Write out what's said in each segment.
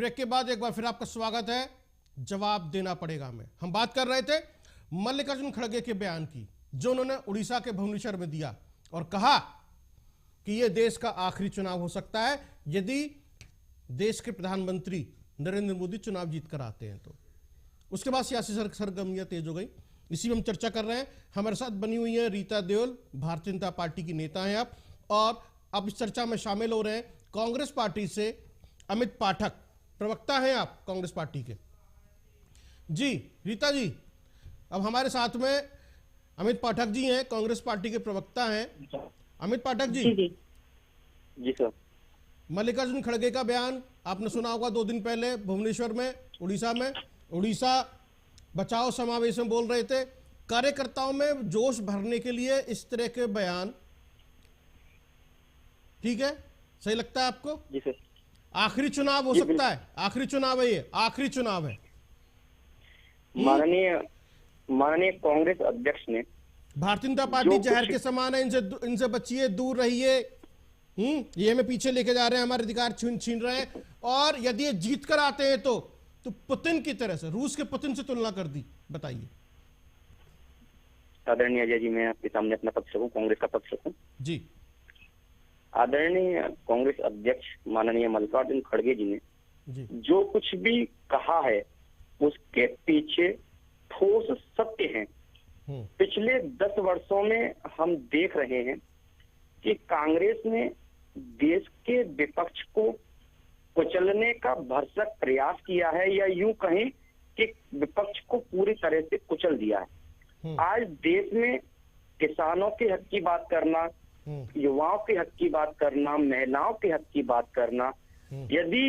Break के बाद एक बार फिर आपका स्वागत है। जवाब देना पड़ेगा हमें। हम बात कर रहे थे मल्लिकार्जुन खड़गे के बयान की, जो उन्होंने उड़ीसा के भुवनेश्वर में दिया और कहा कि यह देश का आखिरी चुनाव हो सकता है यदि देश के प्रधानमंत्री नरेंद्र मोदी चुनाव जीत कर आते हैं तो। उसके बाद सियासी सरगर्मियां तेज हो गई। इसी में हम चर्चा कर रहे हैं। हमारे साथ बनी हुई है रीता देओल, भारतीय जनता पार्टी की नेता हैं आप, और अब इस चर्चा में शामिल हो रहे हैं कांग्रेस पार्टी से अमित पाठक, प्रवक्ता हैं आप कांग्रेस पार्टी के। जी रीता जी, अब हमारे साथ में अमित पाठक जी हैं, कांग्रेस पार्टी के प्रवक्ता हैं। अमित पाठक जी। जी सर। मल्लिकार्जुन खड़गे का बयान आपने सुना होगा 2 दिन पहले भुवनेश्वर में, उड़ीसा में। उड़ीसा बचाओ समावेश में बोल रहे थे। कार्यकर्ताओं में जोश भरने के लिए इस तरह के बयान ठीक है, सही लगता है आपको? जी सर। आखिरी चुनाव हो सकता है, आखिरी चुनाव है ये, आखिरी चुनाव है। माननीय कांग्रेस अध्यक्ष ने, भारतीय जनता पार्टी जहर के समान है, इनसे बचिए, दूर रहिए, ये हमें पीछे लेके जा रहे हैं, हमारे अधिकार छीन रहे हैं, और यदि ये जीत कर आते हैं तो पुतिन की तरह से, रूस के पुतिन से तुलना कर दी। बताइए। आदरणीय अजय जी, मैं आपके सामने अपना पक्ष रखूं, कांग्रेस का पक्ष रखूं। जी। आदरणीय कांग्रेस अध्यक्ष माननीय मल्लिकार्जुन खड़गे जी ने जो कुछ भी कहा है उसके पीछे ठोस सत्य है। पिछले 10 वर्षों में हम देख रहे हैं कि कांग्रेस ने देश के विपक्ष को कुचलने का भरसक प्रयास किया है, या यूं कहें कि विपक्ष को पूरी तरह से कुचल दिया है। आज देश में किसानों के हक की बात करना, युवाओं के हक की बात करना, महिलाओं के हक की बात करना, यदि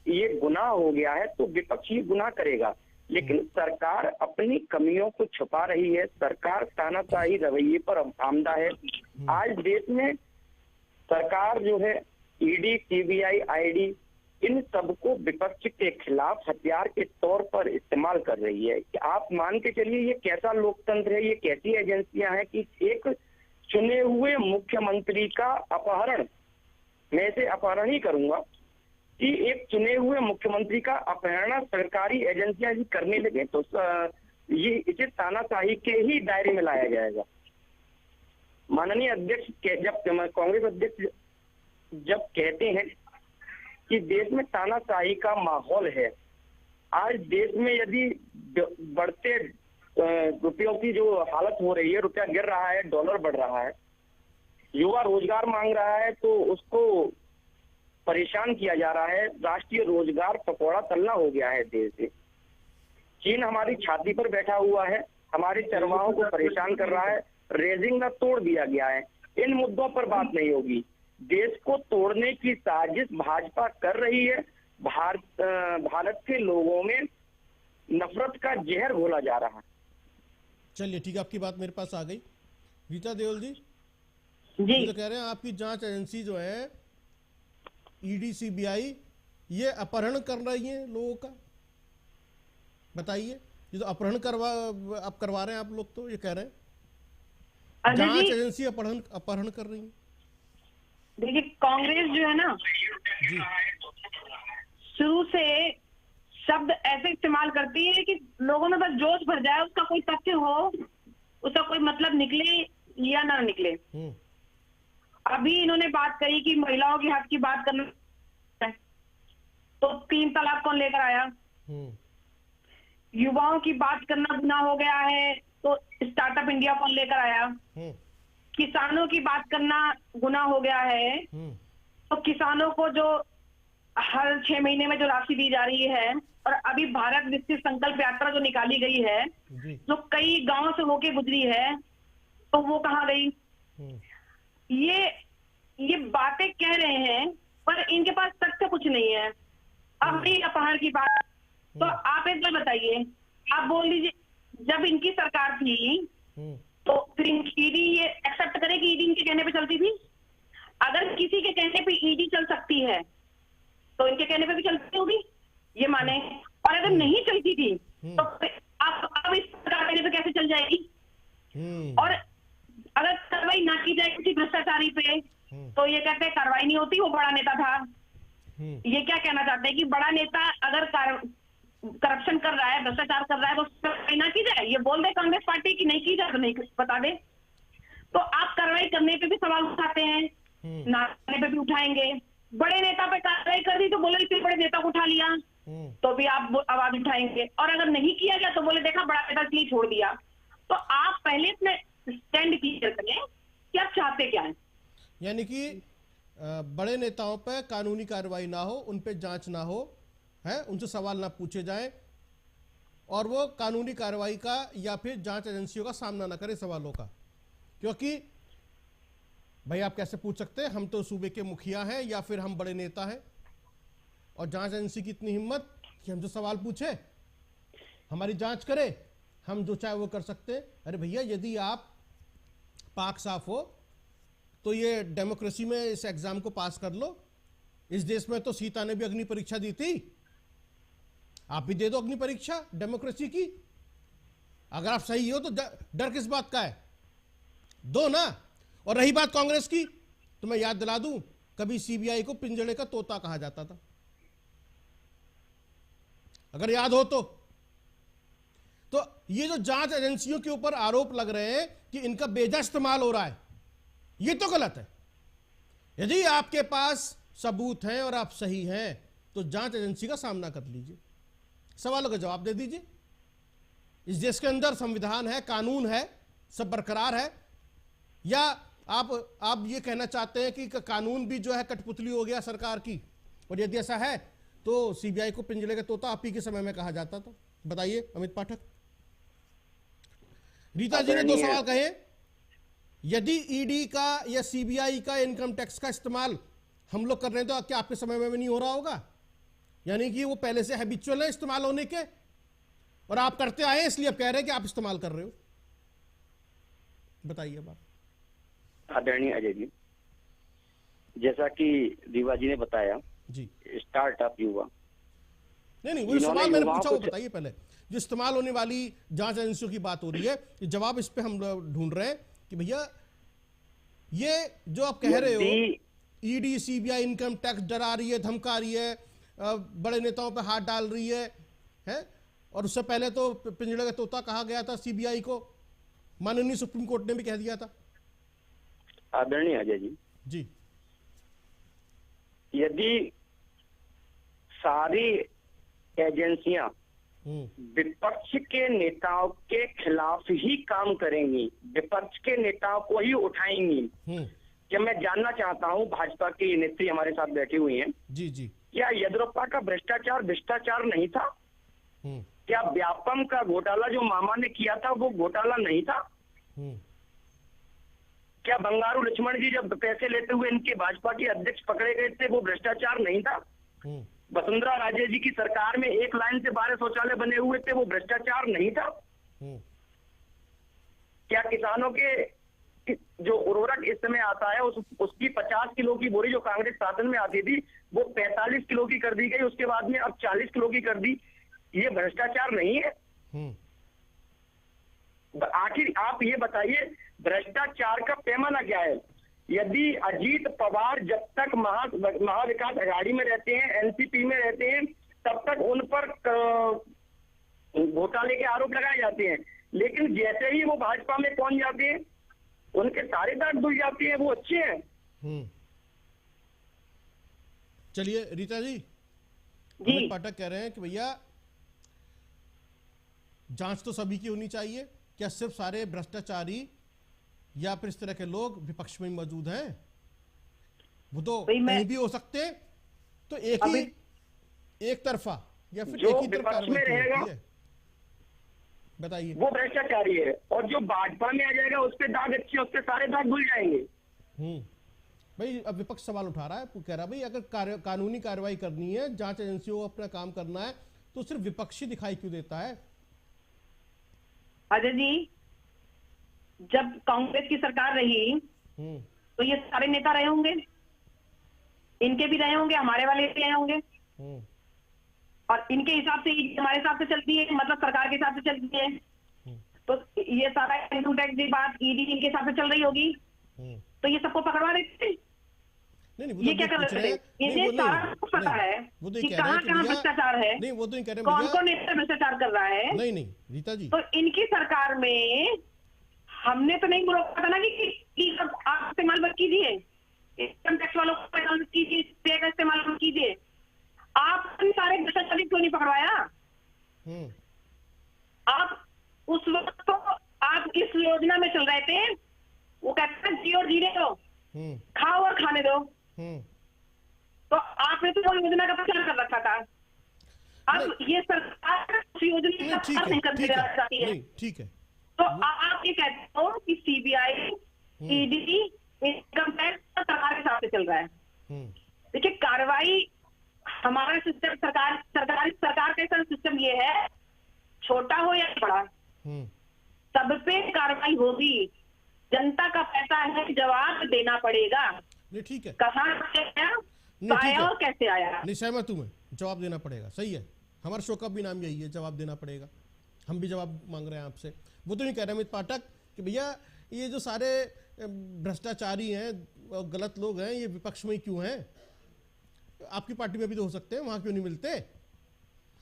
ये गुनाह हो गया है तो विपक्ष ये गुनाह करेगा। लेकिन सरकार अपनी कमियों को छुपा रही है, सरकार तानाशाही रवैये पर आमदा है। आज देश में सरकार जो है ईडी, सीबीआई, आईडी, इन सबको विपक्ष के खिलाफ हथियार के तौर पर इस्तेमाल कर रही है। कि आप मान के चलिए ये कैसा लोकतंत्र है, ये कैसी एजेंसियां हैं कि एक चुने हुए मुख्यमंत्री का अपहरण, मैं इसे अपहरण ही करूंगा, कि एक चुने हुए मुख्यमंत्री का अपहरण सरकारी एजेंसियां भी करने लगे तो ये इसे तानाशाही के ही दायरे में लाया जाएगा। माननीय अध्यक्ष जब कांग्रेस अध्यक्ष जब कहते हैं कि देश में तानाशाही का माहौल है, आज देश में यदि बढ़ते रुपयों की जो हालत हो रही है, रुपया गिर रहा है, डॉलर बढ़ रहा है, युवा रोजगार मांग रहा है तो उसको परेशान किया जा रहा है, राष्ट्रीय रोजगार पकौड़ा तलना हो गया है देश से। चीन हमारी छाती पर बैठा हुआ है, हमारे चरवाहों को परेशान कर रहा है, रेजिंग तोड़ दिया गया है। इन मुद्दों पर बात नहीं होगी। देश को तोड़ने की साजिश भाजपा कर रही है। भारत के लोगों में नफरत का जहर घोला जा रहा है। चलिए ठीक है, आपकी बात मेरे पास आ गई। रीता देओल जी, तो कह रहे हैं आपकी जांच एजेंसी जो है ईडी, सीबीआई, ये अपहरण कर रही है लोगों का। बताइए, ये तो अपहरण आप करवा रहे हैं आप लोग, तो ये कह रहे हैं जांच एजेंसी अपहरण कर रही है। देखिए, कांग्रेस जो है ना, शुरू से शब्द ऐसे इस्तेमाल करती है कि लोगों में बस जोश भर जाए, उसका कोई तथ्य हो, उसका कोई मतलब निकले या ना निकले। अभी इन्होंने बात कही कि महिलाओं के हक की बात करना है, तो 3 तलाक कौन लेकर आया? युवाओं की बात करना गुनाह हो गया है, तो स्टार्टअप इंडिया कौन लेकर आया? किसानों की बात करना गुनाह हो गया है, तो किसानों को जो हर 6 महीने में जो राशि दी जा रही है, और अभी भारत विकसित संकल्प यात्रा जो निकाली गई है, जो कई गांवों से होके गुजरी है, तो वो कहाँ गई? ये बातें कह रहे हैं पर इनके पास तथ्य कुछ नहीं है। अब अपहरण की बात, तो आप एक बार बताइए, आप बोल दीजिए, जब इनकी सरकार थी तो फिर ईडी ये एक्सेप्ट करे कि ईडी इनके कहने पे चलती थी? अगर किसी के कहने पे ईडी चल सकती है तो इनके कहने पे भी चलती होगी, ये माने। और अगर नहीं चलती थी तो अब इस सरकार कहने पे कैसे चल जाएगी? और अगर कार्रवाई ना की जाए किसी भ्रष्टाचारी पे तो ये कहते हैं कार्रवाई नहीं होती, वो बड़ा नेता था। ये क्या कहना चाहते हैं कि बड़ा नेता अगर करप्शन कर रहा है, भ्रष्टाचार कर रहा है, वो कार्रवाई ना की जाए? ये बोल दे कांग्रेस पार्टी की नहीं की जाए तो नहीं बता दे। तो आप कार्रवाई करने पे भी सवाल उठाते हैं, ना करने पे भी उठाएंगे। बड़े नेता पे कार्रवाई कर दी तो बोले कि बड़े नेता को उठा लिया, तो भी आप आवाज उठाएंगे। और अगर नहीं किया गया तो बोले देखा बड़ा नेता इसलिए छोड़ दिया। तो आप पहले अपने स्टैंड क्लियर करें कि आप चाहते क्या है। यानी कि बड़े नेताओं पर कानूनी कार्रवाई ना हो, उन पे जांच ना हो, है, उनसे सवाल ना पूछे जाएं और वो कानूनी कार्रवाई का या फिर जांच एजेंसियों का सामना ना करें सवालों का। क्योंकि भाई आप कैसे पूछ सकते हैं, हम तो सूबे के मुखिया हैं या फिर हम बड़े नेता हैं, और जांच एजेंसी की इतनी हिम्मत कि हमसे सवाल पूछे, हमारी जांच करे, हम जो चाहे वो कर सकते हैं। अरे भैया यदि आप पाक साफ हो तो ये डेमोक्रेसी में इस एग्जाम को पास कर लो। इस देश में तो सीता ने भी अग्नि परीक्षा दी थी, आप भी दे दो अग्नि परीक्षा डेमोक्रेसी की। अगर आप सही हो तो डर किस बात का है, दो ना। और रही बात कांग्रेस की, तो मैं याद दिला दूं, कभी सीबीआई को पिंजड़े का तोता कहा जाता था, अगर याद हो तो ये जो जांच एजेंसियों के ऊपर आरोप लग रहे हैं कि इनका बेजा इस्तेमाल हो रहा है, ये तो गलत है। यदि आपके पास सबूत हैं और आप सही हैं तो जांच एजेंसी का सामना कर लीजिए, सवालों का जवाब दे दीजिए। इस देश के अंदर संविधान है, कानून है, सब बरकरार है। या आप ये कहना चाहते हैं कि कानून भी जो है कठपुतली हो गया सरकार की, और यदि ऐसा है तो सीबीआई को पिंजड़े का तोता आप ही के समय में कहा जाता था? बताइए अमित पाठक। रीता जी ने दो सवाल कहे, यदि ईडी का या सीबीआई का इनकम टैक्स का इस्तेमाल हम लोग कर रहे हैं तो क्या आपके समय में भी नहीं हो रहा होगा? यानी कि वो पहले से हैबिचुअल है इस्तेमाल होने के, और आप करते आए इसलिए आप कह रहे हैं कि आप इस्तेमाल कर रहे हो। बताइए बात। आदरणीय अजय जी, जैसा कि रीवा जी ने बताया जी, स्टार्टअप युवा, नहीं वो सवाल मैंने पूछा वो बताइए पहले। जो इस्तेमाल होने वाली जांच एजेंसियों की बात हो रही है, ये जवाब इस पे हम ढूंढ रहे हैं कि भैया ये जो आप कह रहे हो ईडी सीबीआई इनकम टैक्स डरा रही है, धमका रही है, बड़े नेताओं पे हाथ डाल रही है? और उससे पहले तो पिंजड़े का तोता कहा गया था सीबीआई को, माननीय सुप्रीम कोर्ट ने भी कह दिया था। आदरणीय अजय जी, यदि सारी एजेंसियां विपक्ष के नेताओं के खिलाफ ही काम करेंगी, विपक्ष के नेताओं को ही उठाएंगी, कि मैं जानना चाहता हूं, भाजपा की नेत्री हमारे साथ बैठी हुई हैं, जी जी, क्या येदियुरप्पा का भ्रष्टाचार नहीं था? क्या व्यापम का घोटाला जो मामा ने किया था वो घोटाला नहीं था? क्या बंगारू लक्ष्मण जी जब पैसे लेते हुए इनके भाजपा के अध्यक्ष पकड़े गए थे वो भ्रष्टाचार नहीं था? वसुंधरा राजे जी की सरकार में एक लाइन से 12 शौचालय बने हुए थे, वो भ्रष्टाचार नहीं था? क्या किसानों के जो उर्वरक इस समय आता है उसकी 50 किलो की बोरी जो कांग्रेस शासन में आती थी वो 45 किलो की कर दी गई, उसके बाद में अब 40 किलो की कर दी? ये भ्रष्टाचार नहीं है? आखिर आप ये बताइए भ्रष्टाचार का पैमाना क्या है? यदि अजीत पवार जब तक महाविकास अघाड़ी में रहते हैं, एनसीपी में रहते हैं, तब तक उन पर घोटाले के आरोप लगाए जाते हैं, लेकिन जैसे ही वो भाजपा में पहुंच जाते हैं उनके सारे दाग धुल जाते हैं, वो अच्छे हैं। चलिए रीता जी, अमित पाठक कह रहे हैं कि भैया जांच तो सभी की होनी चाहिए, क्या सिर्फ सारे भ्रष्टाचारी या फिर इस तरह के लोग विपक्ष में मौजूद हैं? वो तो कहीं भी हो सकते, तो एक तरफा या फिर एक ही तरफा में रहेगा, बताइए। वो भ्रष्टाचारी है, और जो भाजपा में आ जाएगा उसके दाग अच्छे, उसके सारे दाग धुल जाएंगे। भाई अब विपक्ष सवाल उठा रहा है, कह रहा है भाई अगर कानूनी कार्रवाई करनी है, जांच एजेंसियों को अपना काम करना है, तो सिर्फ विपक्षी दिखाई क्यों देता है? अजय जी, जब कांग्रेस की सरकार रही तो ये सारे नेता रहे होंगे, इनके भी रहे होंगे, हमारे वाले भी रहे होंगे, और इनके हिसाब से हमारे हिसाब से चलती है, मतलब सरकार के हिसाब से चलती है। तो ये सारा इनकम टैक्स की बात ईडी इनके हिसाब से चल रही होगी, तो ये सबको पकड़वा देते। नहीं, वो ये तो क्या कर रहे थे? इन्हें सारा कुछ पता है वो तो कि कह रहे हैं कहाँ कि कहाँ भैया, भ्रष्टाचार है, नहीं वो तो कह रहे हैं कौन भैया, कौन नेता भ्रष्टाचार कर रहा है। नहीं रीता जी, तो इनकी सरकार में हमने तो नहीं रोका था ना कि आप इस्तेमाल मत कीजिए, इनकम टैक्स वालों को इस्तेमाल मत कीजिए, पे का इस्तेमाल मत कीजिए। आपने सारे भ्रष्टाचारी क्यों नहीं पकड़वाया? आप उस वक्त तो आप इस योजना में चल रहे थे, वो कहते हैं जी और जीने दो, खाओ और खाने दो। तो आपने तो वो योजना का प्रचार कर रखा था। अब ये सरकार उस योजना का नहीं करने चाहती है। ठीक है, तो आप ये कहते हो कि सीबीआई, ईडी, इनकम टैक्स सरकार के हिसाब से चल रहा है। देखिए, कार्रवाई हमारा सिस्टम, सरकार का सिस्टम ये है, छोटा हो या बड़ा, सब पे कार्रवाई होगी। जनता का पैसा है, जवाब देना पड़ेगा। नहीं ठीक है, कहाँ आया और कैसे आया, नहीं सहमत हूं मैं, जवाब देना पड़ेगा, सही है। हमारे शो का भी नाम यही है, जवाब देना पड़ेगा। हम भी जवाब मांग रहे हैं आपसे। वो तो नहीं कह रहे अमित पाठक कि भैया ये जो सारे भ्रष्टाचारी हैं और गलत लोग हैं, ये विपक्ष में क्यों हैं? आपकी पार्टी में भी तो हो सकते हैं, वहां क्यों नहीं मिलते?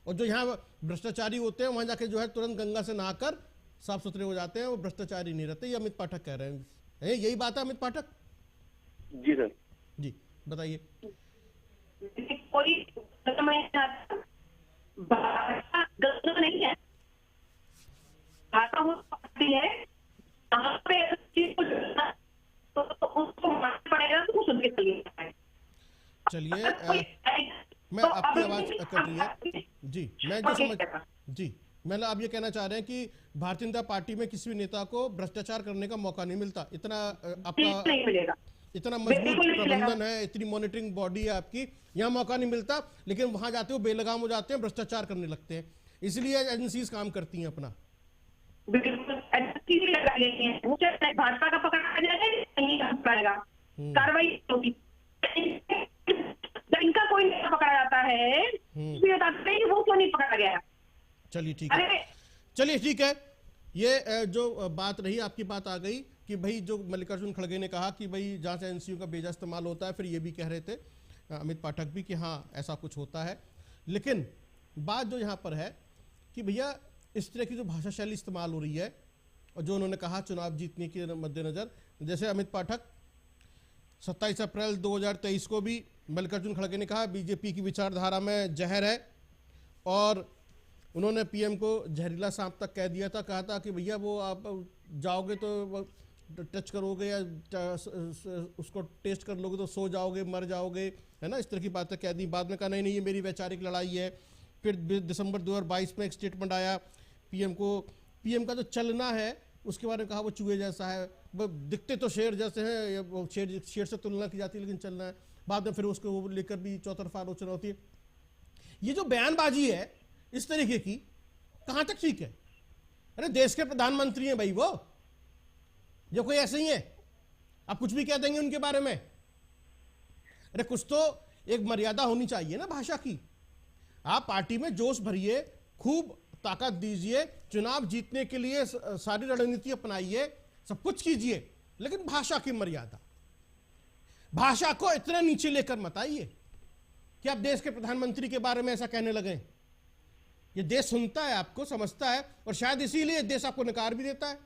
और जो यहाँ भ्रष्टाचारी होते हैं वहां जाके जो है तुरंत गंगा से नहाकर साफ सुथरे हो जाते हैं, वो भ्रष्टाचारी नहीं रहते। ये अमित पाठक कह रहे हैं, यही बात है अमित पाठक जी सर? जी बताइए। कोई भाषा गलत नहीं है, भाषा वो आती है, कहाँ पे तो उसको मानना पड़ेगा, तो सुन के चलिए। चलिए मैं आपकी आवाज कर रही है जी, मैं जो समझ जी, मतलब आप ये कहना चाह रहे हैं कि भारतीय जनता पार्टी में किसी भी नेता को भ्रष्टाचार करने का मौका नहीं मिलता। इतना आपका नहीं मिलेगा, इतना मजबूत प्रबंधन है, इतनी मॉनिटरिंग बॉडी है आपकी, यहाँ मौका नहीं मिलता। लेकिन वहां जाते हो बेलगाम हो जाते हैं, भ्रष्टाचार करने लगते हैं, इसलिए एजेंसीज काम करती हैं अपना। भाजपा का पकड़ा जाएगा, कार्रवाई होगी। जब इनका कोई नेता पकड़ा जाता है वो क्यों नहीं पकड़ा गया? चलिए ठीक है, चलिए ठीक है। ये जो बात रही, आपकी बात आ गई कि भाई जो मल्लिकार्जुन खड़गे ने कहा कि भाई जहाँ से एजेंसियों का बेजा इस्तेमाल होता है, फिर ये भी कह रहे थे अमित पाठक भी कि हाँ ऐसा कुछ होता है। लेकिन बात जो यहाँ पर है कि भैया इस तरह की जो भाषा शैली इस्तेमाल हो रही है, और जो उन्होंने कहा चुनाव जीतने के मद्देनजर, जैसे अमित पाठक 27 अप्रैल 2023 को भी मल्लिकार्जुन खड़गे ने कहा बीजेपी की विचारधारा में जहर है, और उन्होंने पीएम को जहरीला सांप तक कह दिया था। कहा था कि भैया वो आप जाओगे तो टच करोगे या उसको टेस्ट कर लोगे तो सो जाओगे, मर जाओगे, है ना, इस तरह की बातें कह दी। बाद में कहा नहीं ये मेरी वैचारिक लड़ाई है। फिर दिसंबर 2022 में एक स्टेटमेंट आया पीएम का जो चलना है उसके बारे में कहा वो चूहे जैसा है, वो दिखते तो शेर जैसे हैं, वो शेर से तुलना की जाती है लेकिन चलना है। बाद में फिर उसको लेकर भी चौतरफा आलोचना होती है। ये जो बयानबाजी है इस तरीके की, कहां तक ठीक है? अरे देश के प्रधानमंत्री हैं भाई, वो जो कोई ऐसे ही है आप कुछ भी कह देंगे उनके बारे में? अरे कुछ तो एक मर्यादा होनी चाहिए ना भाषा की। आप पार्टी में जोश भरिए, खूब ताकत दीजिए, चुनाव जीतने के लिए सारी रणनीति अपनाइए, सब कुछ कीजिए, लेकिन भाषा की मर्यादा, भाषा को इतने नीचे लेकर मत आइए कि आप देश के प्रधानमंत्री के बारे में ऐसा कहने लगे। ये देश सुनता है, आपको समझता है, और शायद इसीलिए देश आपको नकार भी देता है।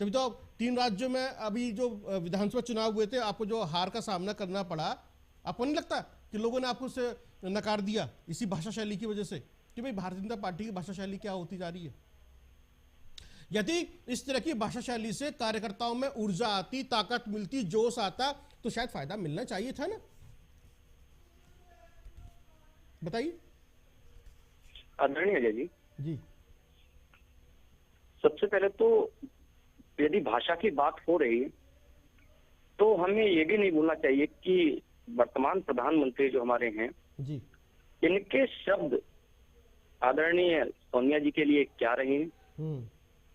तभी तो 3 राज्यों में अभी जो विधानसभा चुनाव हुए थे, आपको जो हार का सामना करना पड़ा, आपको नहीं लगता कि लोगों ने आपको से नकार दिया इसी भाषा शैली की वजह से कि भाई भारतीय जनता पार्टी की भाषा शैली क्या होती जा रही है? यदि इस तरह की भाषा शैली से कार्यकर्ताओं में ऊर्जा आती, ताकत मिलती, जोश आता, तो शायद फायदा मिलना चाहिए था ना। बताइए आदरणीय अजय जी। जी, सबसे पहले तो यदि भाषा की बात हो रही है तो हमें ये भी नहीं भूलना चाहिए कि वर्तमान प्रधानमंत्री जो हमारे हैं जी, इनके शब्द आदरणीय सोनिया जी के लिए क्या रहे हैं।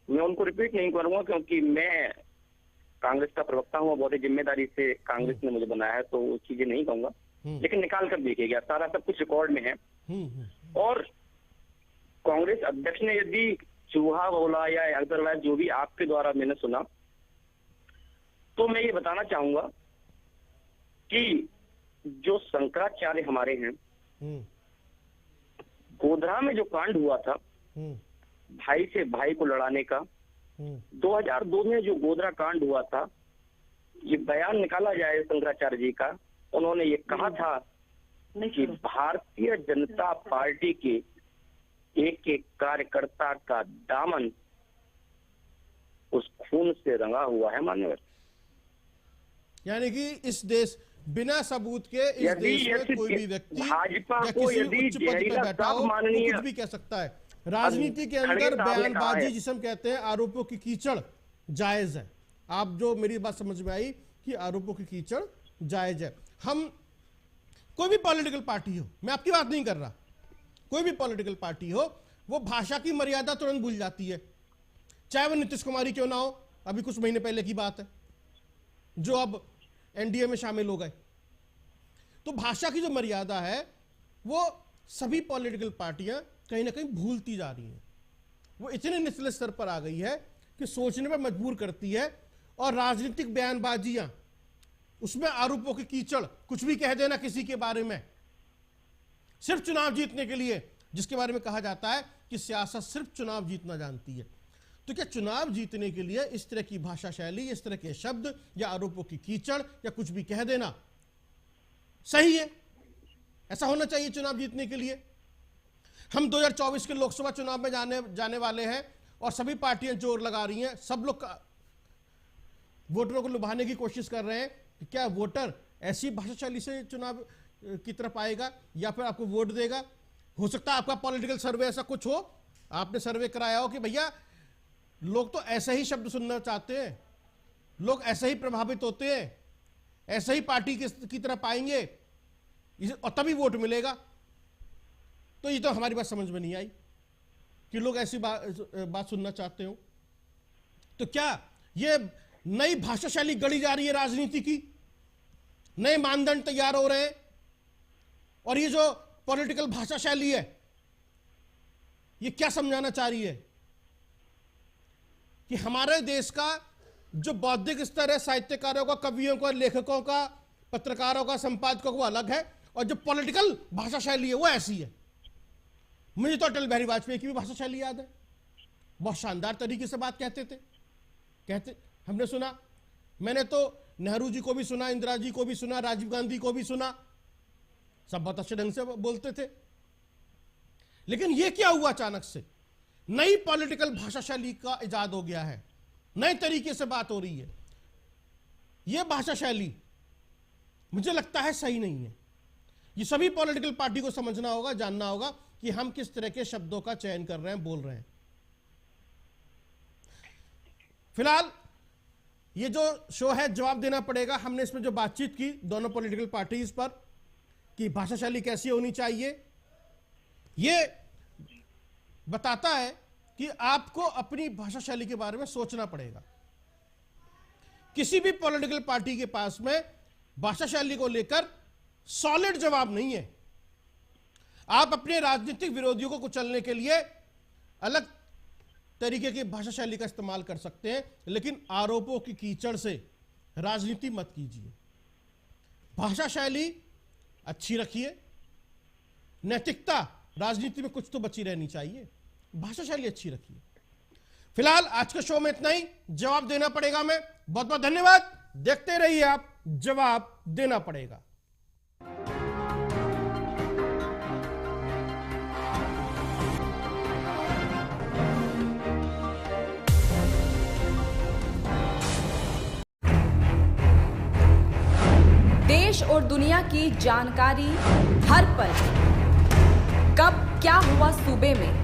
मैं उनको रिपीट नहीं करूंगा क्योंकि मैं कांग्रेस का प्रवक्ता हूँ, बहुत ही जिम्मेदारी से कांग्रेस ने मुझे बनाया है, तो वो चीजें नहीं कहूंगा, लेकिन निकाल कर देखिएगा, सारा सब कुछ रिकॉर्ड में है। और कांग्रेस अध्यक्ष ने यदि चूहा बोला या अदरवाइज जो भी आपके द्वारा मैंने सुना, तो मैं ये बताना चाहूंगा कि जो शंकराचार्य हमारे हैं, गोधरा में जो कांड हुआ था भाई से भाई को लड़ाने का, 2002 में जो गोधरा कांड हुआ था, ये बयान निकाला जाए शंकराचार्य जी का। उन्होंने ये कहा था कि भारतीय जनता पार्टी के एक एक कार्यकर्ता का दामन उस खून से रंगा हुआ है मान्यवर। यानी कि इस देश बिना सबूत के इस देश में कोई भी व्यक्ति भाजपा या को किसी यदि उच्च पद पर बैठा हो वो कुछ भी कह सकता है। राजनीति के अंदर बयानबाजी जिसे हम कहते हैं, आरोपों की कीचड़ जायज है। आप जो मेरी बात समझ में आई कि आरोपों की कीचड़ जायज है। हम कोई भी पॉलिटिकल पार्टी हो, मैं आपकी बात नहीं कर रहा, कोई भी पॉलिटिकल पार्टी हो, वो भाषा की मर्यादा तुरंत भूल जाती है, चाहे वो नीतीश कुमार क्यों ना हो। अभी कुछ महीने पहले की बात है, जो अब एनडीए में शामिल हो गए। तो भाषा की जो मर्यादा है वो सभी पॉलिटिकल पार्टियां कहीं ना कहीं भूलती जा रही हैं। वो इतने निचले स्तर पर आ गई है कि सोचने पर मजबूर करती है। और राजनीतिक बयानबाजियां, उसमें आरोपों की कीचड़, कुछ भी कह देना किसी के बारे में, सिर्फ चुनाव जीतने के लिए, जिसके बारे में कहा जाता है कि सियासत सिर्फ चुनाव जीतना जानती है। तो क्या चुनाव जीतने के लिए इस तरह की भाषा शैली, इस तरह के शब्द या आरोपों की कीचड़ या कुछ भी कह देना सही है? ऐसा होना चाहिए चुनाव जीतने के लिए? हम 2024 के लोकसभा चुनाव में जाने वाले हैं और सभी पार्टियां जोर लगा रही हैं, सब लोग वोटरों को लुभाने की कोशिश कर रहे हैं कि क्या वोटर ऐसी भाषा शैली से चुनाव की तरफ आएगा या फिर आपको वोट देगा। हो सकता है आपका पॉलिटिकल सर्वे ऐसा कुछ हो, आपने सर्वे कराया हो कि भैया लोग तो ऐसे ही शब्द सुनना चाहते हैं, लोग ऐसे ही प्रभावित होते हैं, ऐसे ही पार्टी की तरफ आएंगे और तभी वोट मिलेगा। तो ये तो हमारी बात समझ में नहीं आई कि लोग ऐसी बात सुनना चाहते हो। तो क्या ये नई भाषा शैली गढ़ी जा रही है राजनीति की, नए मानदंड तैयार हो रहे हैं? और ये जो पॉलिटिकल भाषा शैली है ये क्या समझाना चाह रही है कि हमारे देश का जो बौद्धिक स्तर है, साहित्यकारों का, कवियों का, लेखकों का, पत्रकारों का, संपादकों का, वो अलग है, और जो पॉलिटिकल भाषा शैली है वो ऐसी है। मुझे तो अटल बिहारी वाजपेयी की भी भाषा शैली याद है, बहुत शानदार तरीके से बात कहते हमने सुना। मैंने तो नेहरू जी को भी सुना, इंदिरा जी को भी सुना, राजीव गांधी को भी सुना, सब बहुत अच्छे ढंग से बोलते थे। लेकिन ये क्या हुआ, अचानक से नई पॉलिटिकल भाषा शैली का इजाद हो गया है, नए तरीके से बात हो रही है। यह भाषा शैली मुझे लगता है सही नहीं है। ये सभी पॉलिटिकल पार्टी को समझना होगा, जानना होगा कि हम किस तरह के शब्दों का चयन कर रहे हैं, बोल रहे हैं। फिलहाल ये जो शो है जवाब देना पड़ेगा, हमने इसमें जो बातचीत की दोनों पॉलिटिकल पार्टीज पर कि भाषा शैली कैसी होनी चाहिए, ये बताता है कि आपको अपनी भाषा शैली के बारे में सोचना पड़ेगा। किसी भी पॉलिटिकल पार्टी के पास में भाषा शैली को लेकर सॉलिड जवाब नहीं है। आप अपने राजनीतिक विरोधियों को कुचलने के लिए अलग तरीके की भाषा शैली का इस्तेमाल कर सकते हैं, लेकिन आरोपों की कीचड़ से राजनीति मत कीजिए। भाषा शैली अच्छी रखिए, नैतिकता राजनीति में कुछ तो बची रहनी चाहिए, भाषा शैली अच्छी रखिए। फिलहाल आज के शो में इतना ही, जवाब देना पड़ेगा में बहुत बहुत धन्यवाद। देखते रहिए आप जवाब देना पड़ेगा। देश और दुनिया की जानकारी हर पल, कब क्या हुआ सूबे में,